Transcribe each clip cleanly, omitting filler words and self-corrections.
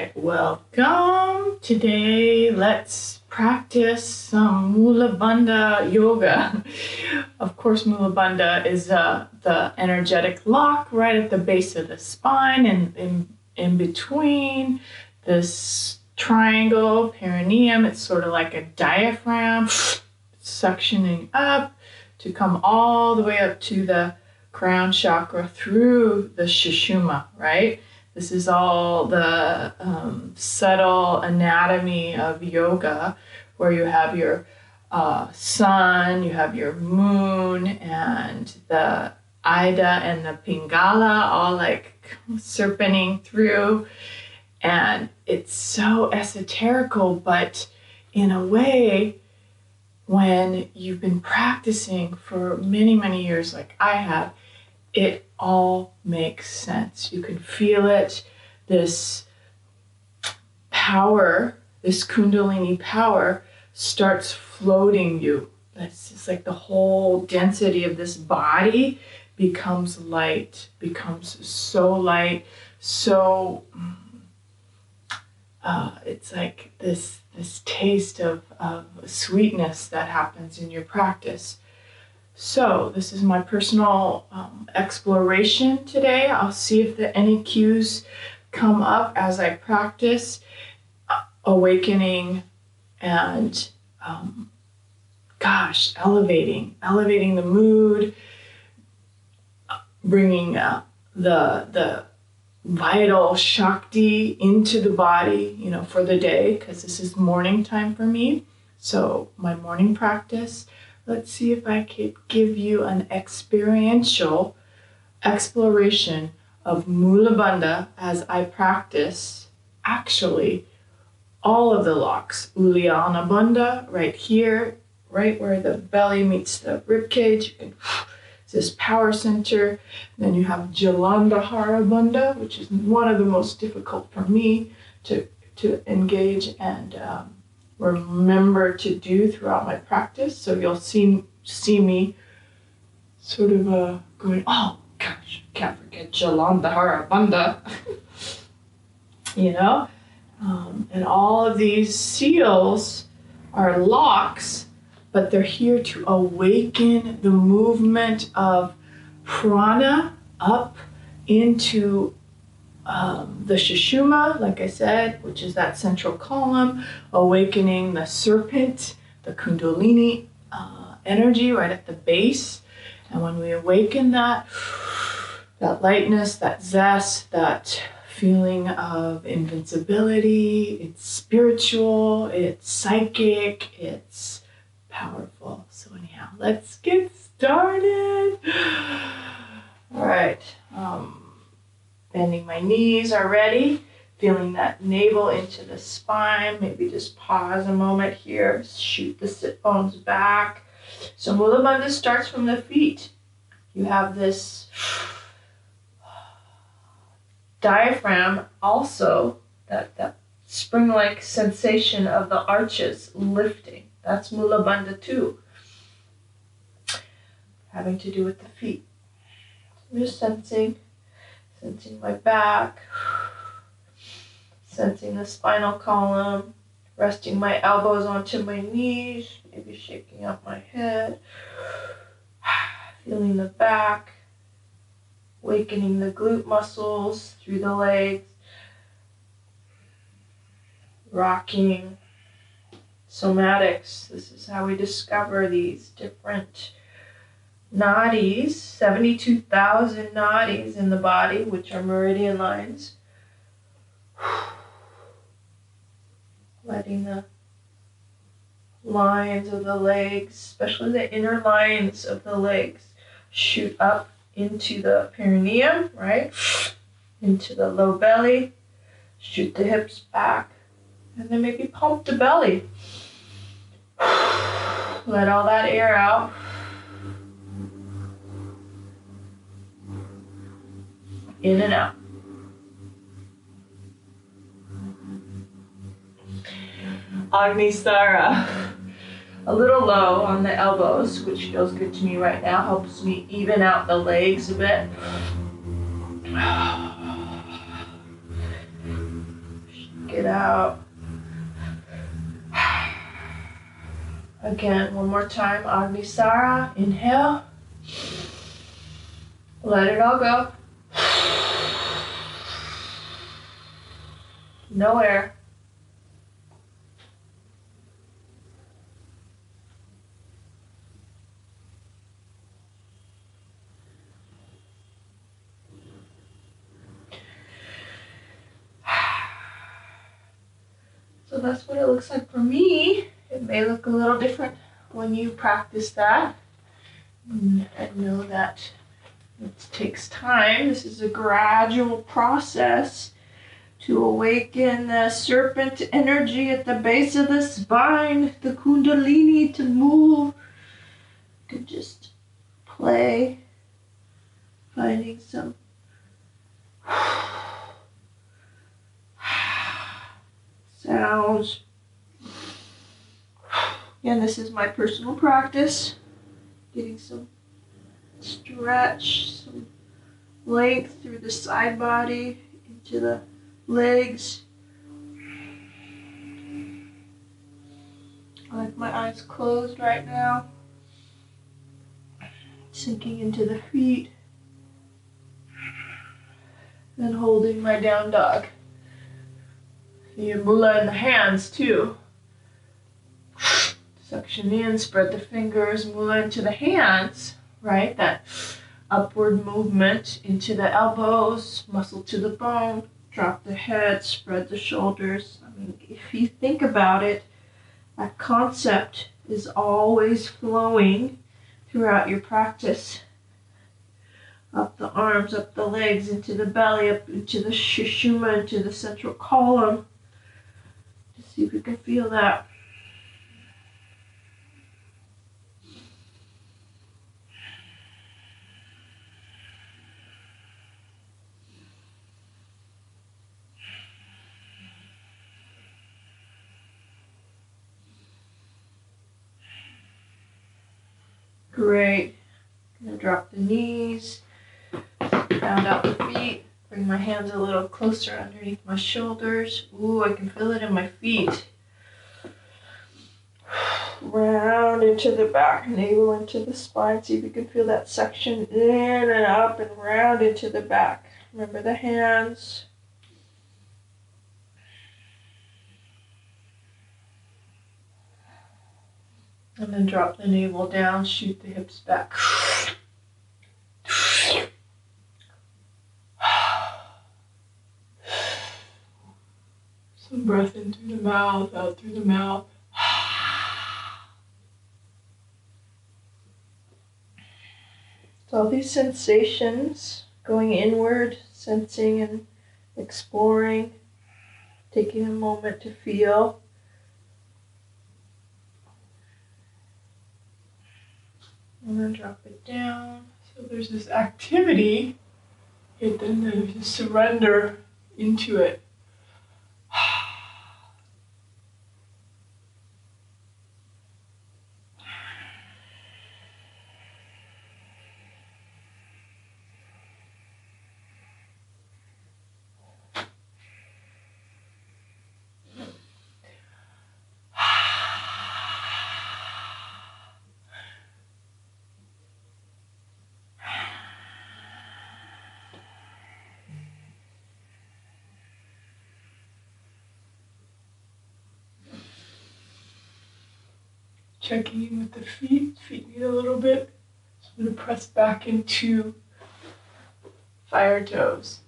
right, welcome. Today, let's practice some Mula Bandha yoga. Of course, Mula Bandha is the energetic lock right at the base of the spine and in between this triangle, perineum. It's sort of like a diaphragm suctioning up to come all the way up to the crown chakra through the Sushumna, right? This is all the subtle anatomy of yoga, where you have your sun, you have your moon, and the Ida and the Pingala all like serpenting through. And it's so esoterical, but in a way, when you've been practicing for many, many years like I have, it all makes sense. You can feel it, this power, this Kundalini power starts floating you. That's just like the whole density of this body becomes light, becomes so light, so it's like this taste of sweetness that happens in your practice. So this is my personal exploration today. I'll see if any cues come up as I practice awakening and elevating the mood, bringing the vital Shakti into the body, for the day, because this is morning time for me. So my morning practice. Let's see if I could give you an experiential exploration of Mula Bandha as I practice actually all of the locks. Uddiyana Bandha right here, right where the belly meets the rib cage. It's this power center. Then you have Jalandhara Bandha, which is one of the most difficult for me to engage and remember to do throughout my practice. So you'll see me sort of going, oh gosh, can't forget Jalandhara Bandha. And all of these seals are locks, but they're here to awaken the movement of prana up into the Sushumna, like I said, which is that central column, awakening the serpent, the Kundalini energy right at the base. And when we awaken that lightness, that zest, that feeling of invincibility, it's spiritual, it's psychic, it's powerful. So anyhow, let's get started. All right. Bending my knees already, feeling that navel into the spine. Maybe just pause a moment here, shoot the sit bones back. So Mula Bandha starts from the feet. You have this diaphragm also, that spring-like sensation of the arches lifting. That's Mula Bandha too. Having to do with the feet. I'm just sensing my back, sensing the spinal column, resting my elbows onto my knees, maybe shaking up my head, feeling the back, awakening the glute muscles through the legs, rocking, somatics. This is how we discover these different nadis, 72,000 nadis in the body, which are meridian lines. Letting the lines of the legs, especially the inner lines of the legs, shoot up into the perineum, right? Into the low belly. Shoot the hips back. And then maybe pump the belly. Let all that air out. In and out. Agnisara. A little low on the elbows, which feels good to me right now. Helps me even out the legs a bit. it out. Again, one more time, Agnisara, inhale. Let it all go. No air. So that's what it looks like for me. It may look a little different when you practice that. And know that it takes time. This is a gradual process to awaken the serpent energy at the base of the spine, the kundalini to move. You can just play, finding some sounds. And this is my personal practice. Getting some stretch, some length through the side body, into the legs. I like my eyes closed right now. Sinking into the feet. And holding my down dog. The mula in the hands too. Suction in, spread the fingers, mula into the hands, right? That upward movement into the elbows, muscle to the bone, drop the head, spread the shoulders. I mean, if you think about it, that concept is always flowing throughout your practice. Up the arms, up the legs, into the belly, up into the shushuma, into the central column. Just see if you can feel that. Great. I'm going to drop the knees, round out the feet, bring my hands a little closer underneath my shoulders. Ooh, I can feel it in my feet. Round into the back, navel into the spine. See if you can feel that section in and up and round into the back. Remember the hands. And then drop the navel down, shoot the hips back. Some breath in through the mouth, out through the mouth. So all these sensations, going inward, sensing and exploring, taking a moment to feel. And then drop it down. So there's this activity, and then there's a surrender into it. Checking in with the feet. Feet need a little bit. So I'm going to press back into fire toes.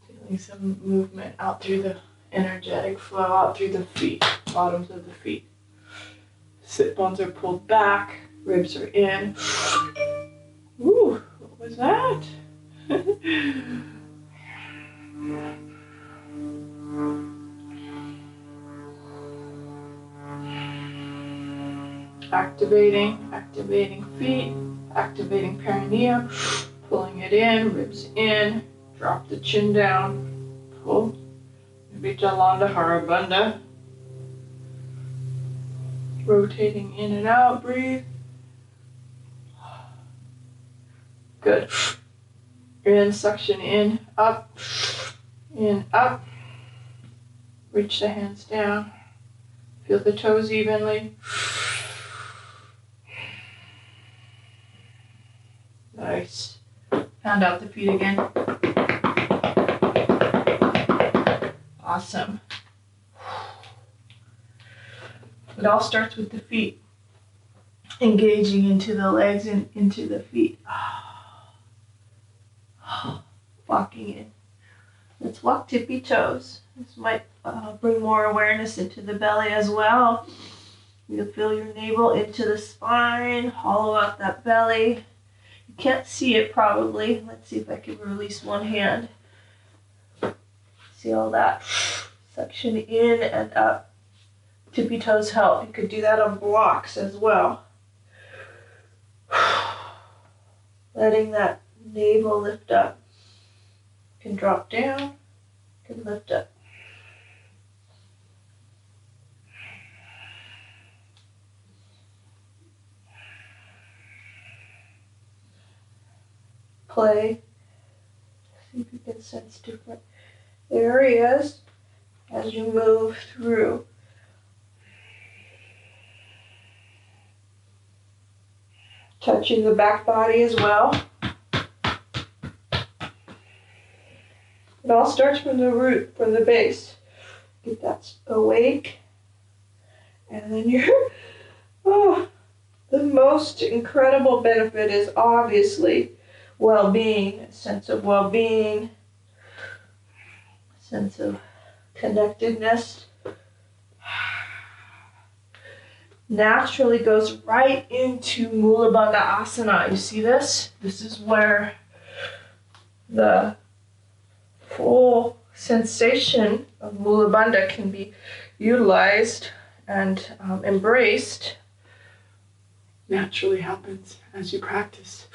Feeling some movement out through the energetic flow, out through the feet, bottoms of the feet. Sit bones are pulled back, ribs are in. Ooh, what was that? Activating feet, activating perineum, pulling it in, ribs in, drop the chin down, pull, maybe Mula Bandha. Rotating in and out, breathe. Good. In, suction in, up, Reach the hands down. Feel the toes evenly. Nice. Pound out the feet again. Awesome. It all starts with the feet. Engaging into the legs and into the feet. Walking in. Let's walk tippy toes. This might bring more awareness into the belly as well. You'll feel your navel into the spine, hollow out that belly. You can't see it probably. Let's see if I can release one hand. See all that? Suction in and up. Tippy toes help. You could do that on blocks as well. Letting that navel lift up. Can drop down, can lift up. Play. See if you can sense different areas as you move through. Touching the back body as well. It all starts from the root, from the base. Get that awake. And then you're, the most incredible benefit is obviously well-being, a sense of well-being, sense of connectedness. Naturally goes right into Mula Bandha asana. You see this? This is where the full sensation of Mula Bandha can be utilized and embraced. Naturally happens as you practice,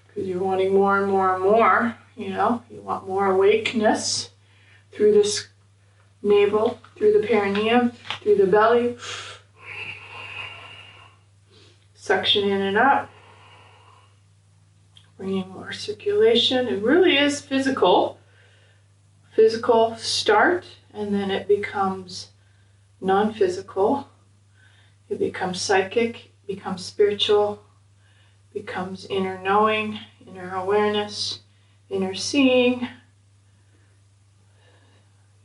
because you're wanting more and more and more. You want more awakeness through this navel, through the perineum, through the belly. Suction in and up, bringing more circulation. It really is physical start, and then it becomes non-physical. It becomes psychic, becomes spiritual, becomes inner knowing, inner awareness, inner seeing.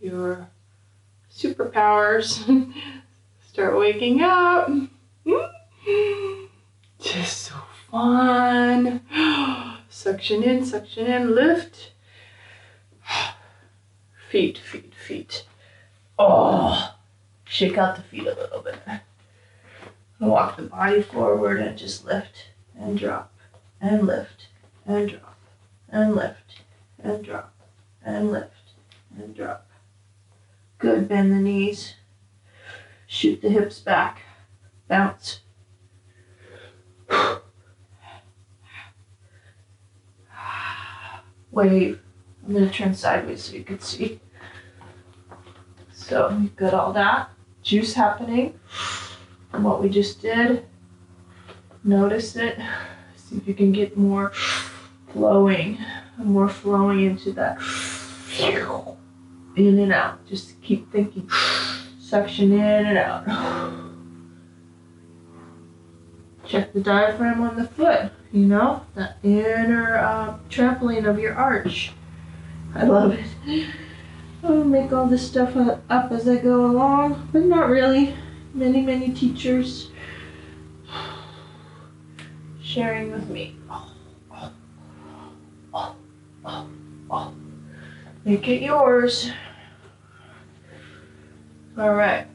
Your superpowers start waking up. Just so fun. Suction in, lift. Feet, feet, feet. Oh, shake out the feet a little bit. And walk the body forward and just lift and drop and lift and drop and lift and drop and lift and drop. Good, bend the knees. Shoot the hips back. Bounce. Wave. I'm going to turn sideways so you can see. So we've got all that juice happening from what we just did. Notice it. See if you can get more flowing into that. In and out. Just keep thinking. Suction in and out. Check the diaphragm on the foot, that inner trampoline of your arch. I love it. I'll make all this stuff up as I go along, but not really. Many teachers sharing with me. Make it yours. All right.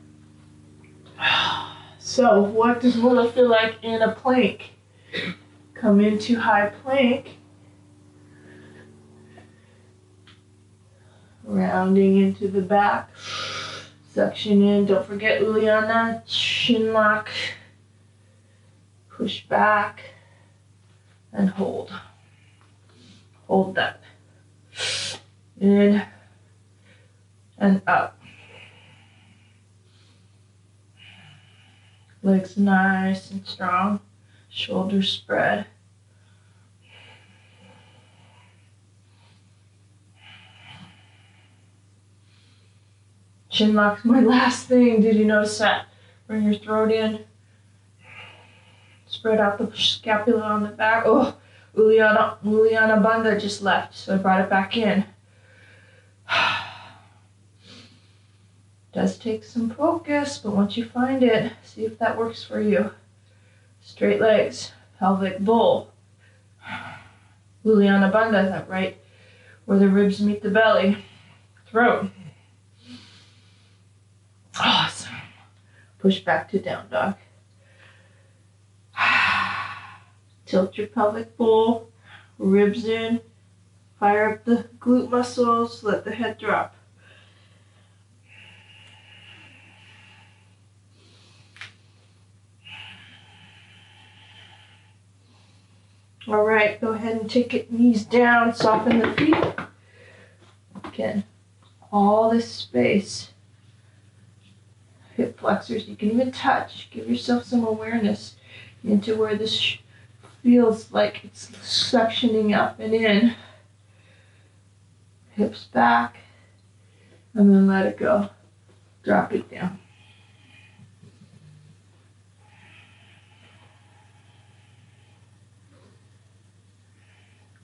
So what does Mula feel like in a plank? Come into high plank. Rounding into the back. Suction in. Don't forget Uddiyana. Chin lock. Push back. And hold. Hold that. In and up. Legs nice and strong. Shoulders spread. Chin lock's my last thing. Did you notice that? Bring your throat in. Spread out the scapula on the back. Oh, Mula Bandha just left, so I brought it back in. Does take some focus, but once you find it, see if that works for you. Straight legs, pelvic bowl. Mula Bandha, that right where the ribs meet the belly. Throat. Awesome. Push back to down dog. Tilt your pelvic bowl, ribs in, fire up the glute muscles, let the head drop. All right, go ahead and take it, knees down, soften the feet. Again, all this space. Hip flexors, you can even touch. Give yourself some awareness into where this feels like it's suctioning up and in. Hips back, and then let it go. Drop it down.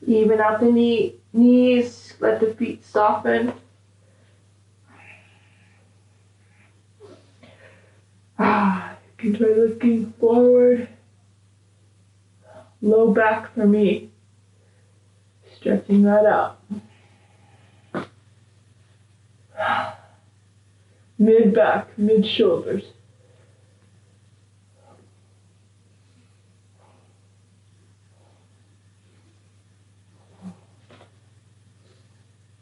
Even out the knees, let the feet soften. You can try looking forward. Low back for me. Stretching that out. Mid back, mid shoulders.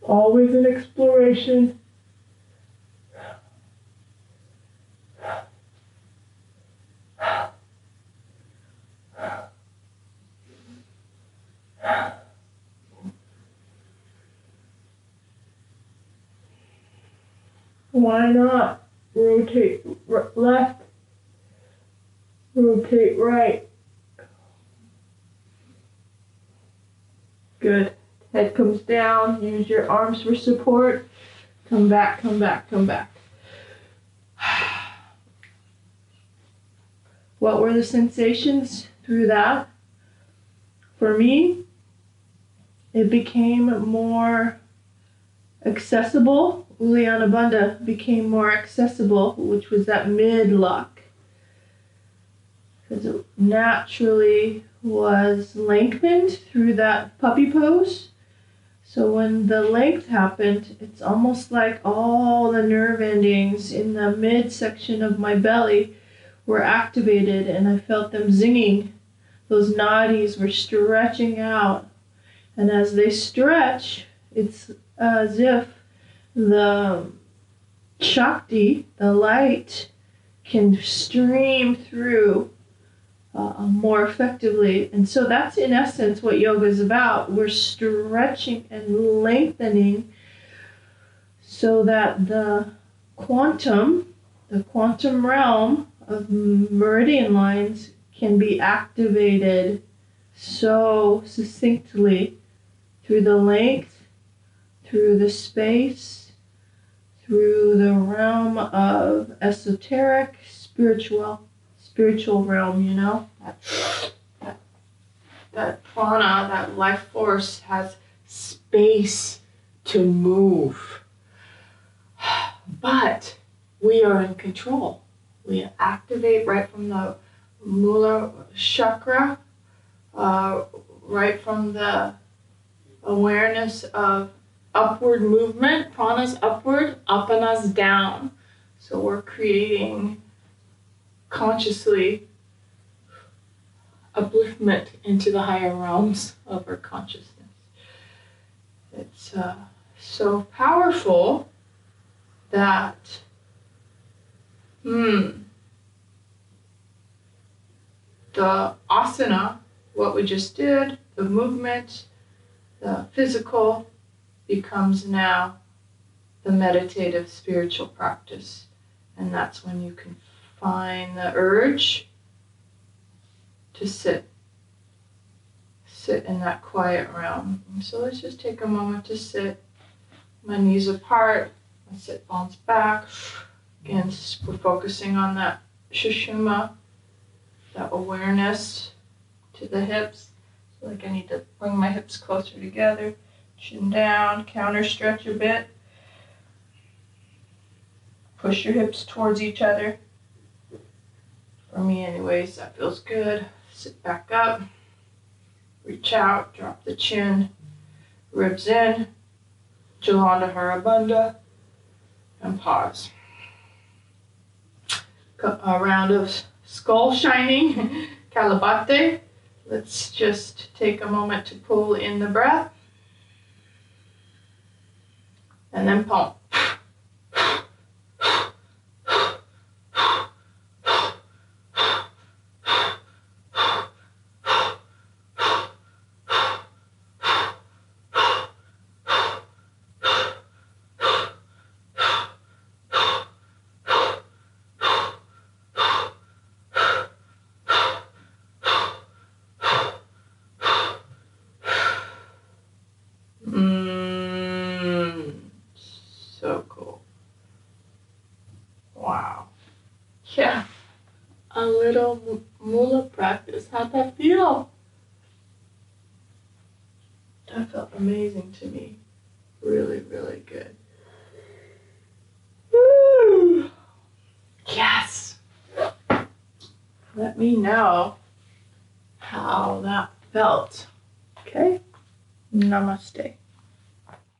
Always an exploration. Why not rotate left, rotate right. Good. Head comes down, use your arms for support. Come back, come back, come back. What were the sensations through that? For me, it became more accessible. Mula Bandha became more accessible, which was that mid-lock. Because it naturally was lengthened through that puppy pose. So when the length happened, it's almost like all the nerve endings in the midsection of my belly were activated, and I felt them zinging. Those nadis were stretching out. And as they stretch, it's as if the Shakti, the light, can stream through more effectively. And so that's in essence what yoga is about. We're stretching and lengthening so that the quantum realm of meridian lines can be activated so succinctly through the length, through the space, through the realm of esoteric, spiritual realm, you know? That prana, that life force has space to move. But we are in control. We activate right from the Mula chakra, right from the awareness of upward movement. Prana's upward, apana's down. So we're creating consciously upliftment into the higher realms of our consciousness. It's so powerful that the asana, what we just did, the movement, the physical, becomes now the meditative spiritual practice. And that's when you can find the urge to sit in that quiet realm. And so let's just take a moment to sit. My knees apart, As it falls back. Again, we're focusing on that Shushuma, that awareness to the hips. So like I need to bring my hips closer together, chin down, counter stretch a bit. Push your hips towards each other. For me anyways, that feels good. Sit back up, reach out, drop the chin, ribs in, Mula Bandha, and pause. A round of skull shining, Kalabate. Let's just take a moment to pull in the breath. And then pump. So cool. Wow. Yeah. A little mula practice. How'd that feel? That felt amazing to me. Really, really good. Woo! Yes. Let me know how that felt. Okay? Namaste.